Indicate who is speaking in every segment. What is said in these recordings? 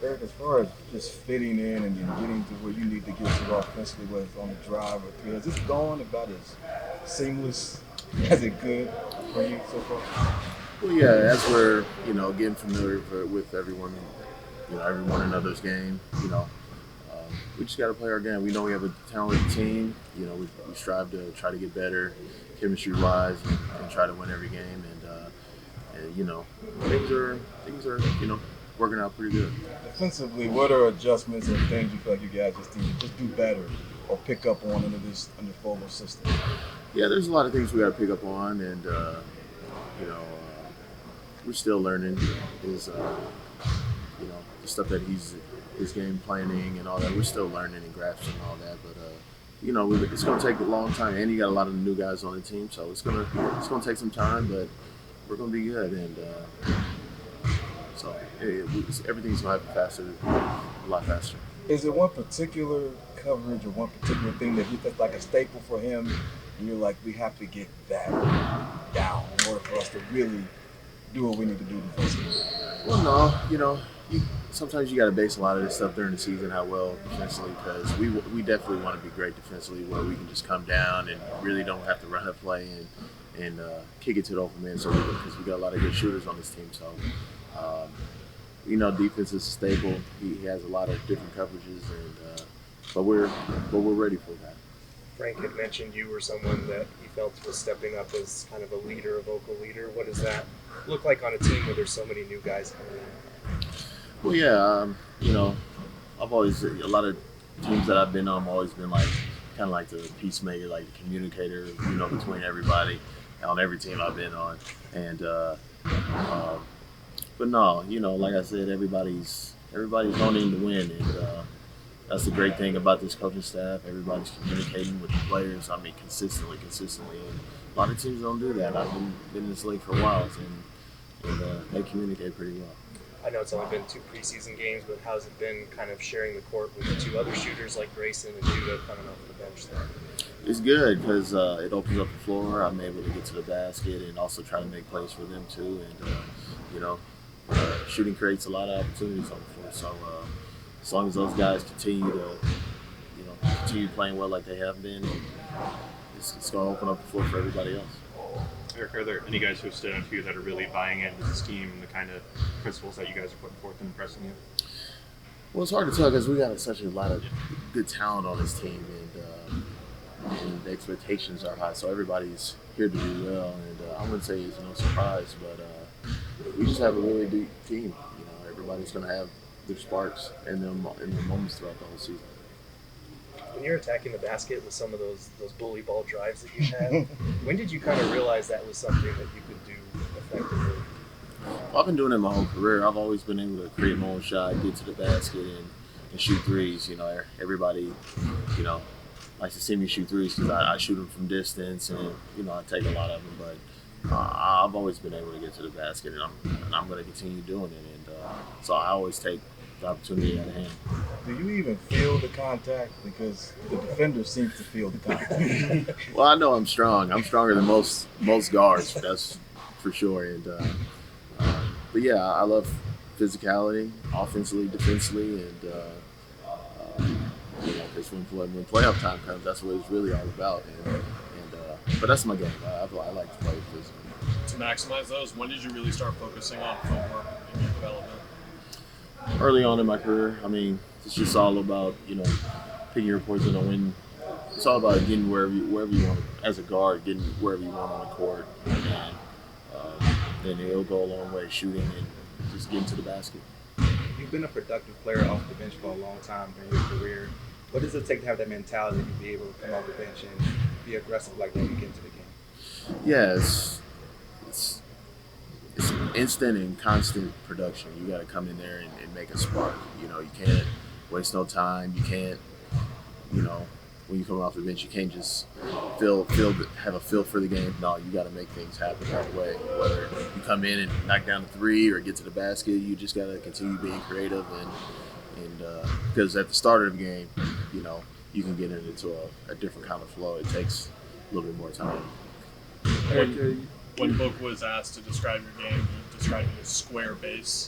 Speaker 1: Eric, as far as just fitting in and then getting to where you need to get to offensively, whether it's on the drive or three, has this gone about as seamless as it could for you so far?
Speaker 2: Well, yeah, as we're getting familiar with everyone, every one another's game, we just got to play our game. We know we have a talented team. We strive to try to get better, chemistry wise, and try to win every game. And things are working out pretty good.
Speaker 1: Defensively, what are adjustments and things you feel like you guys just need to just do better or pick up on under Fogel's system?
Speaker 2: Yeah, there's a lot of things we got to pick up on, and you know, uh, we're still learning. Is the stuff that his game planning and all that. We're still learning and grasping all that, but it's going to take a long time. And you got a lot of new guys on the team, so it's gonna take some time, but we're going to be good. And everything's going to happen faster, a lot faster.
Speaker 1: Is it one particular coverage or one particular thing that's like a staple for him? And you're like, we have to get that down in order for us to really do what we need to do defensively.
Speaker 2: Well, no, sometimes you got to base a lot of this stuff during the season, how well defensively, because we definitely want to be great defensively, where we can just come down and really don't have to run a play and kick it to the open man, so because we got a lot of good shooters on this team. So, defense is a staple. He has a lot of different coverages, and but we're ready for that.
Speaker 3: Frank had mentioned you were someone that he felt was stepping up as kind of a leader, a vocal leader. What does that look like on a team where there's so many new guys coming in?
Speaker 2: Well, yeah, I've always a lot of teams that I've been on. I've always been kind of like the peacemaker, like the communicator, between everybody on every team I've been on. And but no, like I said, everybody's wanting to win, and that's the great thing about this coaching staff. Everybody's communicating with the players. I mean, consistently, and a lot of teams don't do that. I've been in this league for a while, and they communicate pretty well.
Speaker 3: I know it's only been 2 preseason games, but how's it been kind of sharing the court with the 2 other shooters like Grayson and Judah coming off the bench there?
Speaker 2: It's good because it opens up the floor. I'm able to get to the basket and also try to make plays for them too. And shooting creates a lot of opportunities on the floor. So as long as those guys continue playing well like they have been, it's going to open up the floor for everybody else.
Speaker 4: Eric, are there any guys who have stood out to you that are really buying into this team and the kind of principles that you guys are putting forth and impressing you?
Speaker 2: Well, it's hard to tell because we got such a lot of good talent on this team, and the expectations are high. So everybody's here to do well, and I wouldn't say it's no surprise, but we just have a really deep team. Everybody's going to have their sparks and their moments throughout the whole season.
Speaker 3: When you're attacking the basket with some of those bully ball drives that you had, when did you kind of realize that was something that you could do effectively?
Speaker 2: Well, I've been doing it my whole career. I've always been able to create my own shot, get to the basket, and shoot threes. Everybody, likes to see me shoot threes because I shoot them from distance, and I take a lot of them. But I've always been able to get to the basket, and I'm going to continue doing it. And so I always take the opportunity at hand.
Speaker 1: Do you even feel the contact? Because the defender seems to feel the contact.
Speaker 2: Well, I know I'm strong. I'm stronger than most guards. That's for sure. And but yeah, I love physicality, offensively, defensively, and because when playoff time comes, that's what it's really all about. But that's my game. I like to play physically.
Speaker 5: To maximize those, when did you really start focusing on footwork in your development?
Speaker 2: Early on in my career, I mean, it's just all about picking your poison and winning. It's all about getting wherever you want as a guard, getting wherever you want on the court, and then it'll go a long way shooting and just getting to the basket.
Speaker 6: You've been a productive player off the bench for a long time in your career. What does it take to have that mentality to be able to come off the bench and be aggressive like that when you get into the game?
Speaker 2: Yeah, it's instant and constant production. You got to come in there and make a spark. You can't waste no time. You can't, when you come off the bench, you can't just have a feel for the game. No, you got to make things happen right away. Whether you come in and knock down a three or get to the basket, you just got to continue being creative and because at the start of the game, you can get into a different kind of flow. It takes a little bit more time.
Speaker 5: When Book was asked to describe your game, he described it as square base.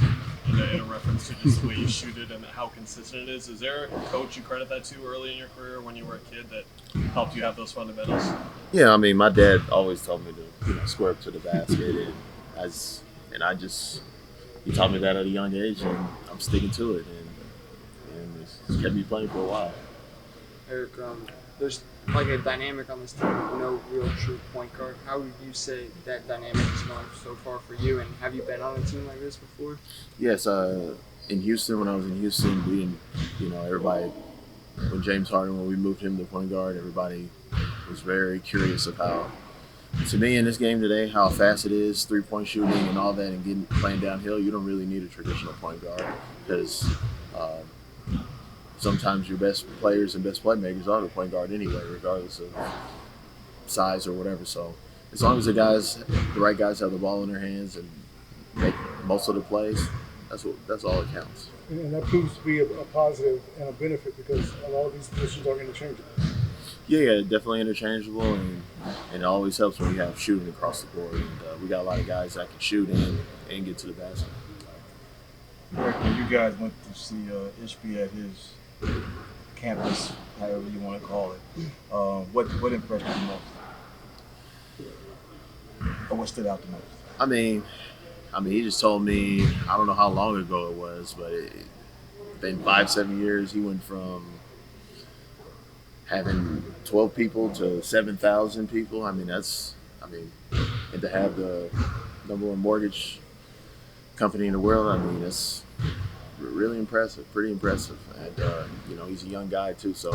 Speaker 5: today in reference to just the way you shoot it and how consistent it is. Is there a coach you credit that to early in your career when you were a kid that helped you have those fundamentals?
Speaker 2: Yeah, I mean, my dad always told me to square up to the basket, he taught me that at a young age, and I'm sticking to it, and it's kept me playing for a while.
Speaker 7: Eric, there's like a dynamic on this team with no real true point guard. How would you say that dynamic has gone so far for you, and have you been on a team like this before?
Speaker 2: Yes, in Houston, when I was in Houston, we didn't, everybody, when James Harden, when we moved him to point guard, everybody was very curious of how, to me in this game today, how fast it is, three-point shooting and all that, and playing downhill. You don't really need a traditional point guard because sometimes your best players and best playmakers are the point guard anyway, regardless of size or whatever. So as long as the right guys have the ball in their hands and make most of the plays, that's all that counts.
Speaker 8: And that proves to be a positive and a benefit because a lot of these positions are interchangeable.
Speaker 2: Yeah, definitely interchangeable, and it always helps when you have shooting across the board. And we got a lot of guys that can shoot and get to the basket.
Speaker 1: When you guys went to see Ishby at his campus, however you want to call it, what impressed you most? Or what stood out the most?
Speaker 2: I mean, he just told me, I don't know how long ago it was, but it's been 5-7 years. He went from having 12 people to 7,000 people. And to have the number one mortgage company in the world, that's really impressive, pretty impressive. And, he's a young guy too, so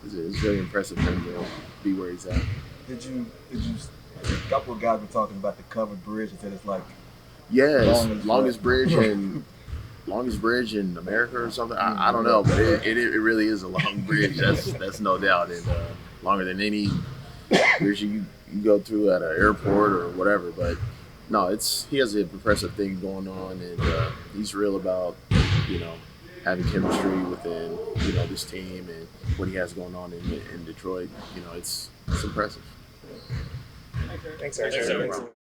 Speaker 2: it's very impressive for him to be where he's at.
Speaker 1: Did you a couple of guys were talking about the covered bridge and said it's like
Speaker 2: longest bridge in America or something. I don't know, but it really is a long bridge. That's no doubt, and longer than any bridge you go through at an airport or whatever. But no, he has an impressive thing going on, and he's real about having chemistry within this team and what he has going on in Detroit. It's impressive.
Speaker 3: Thanks, Eric.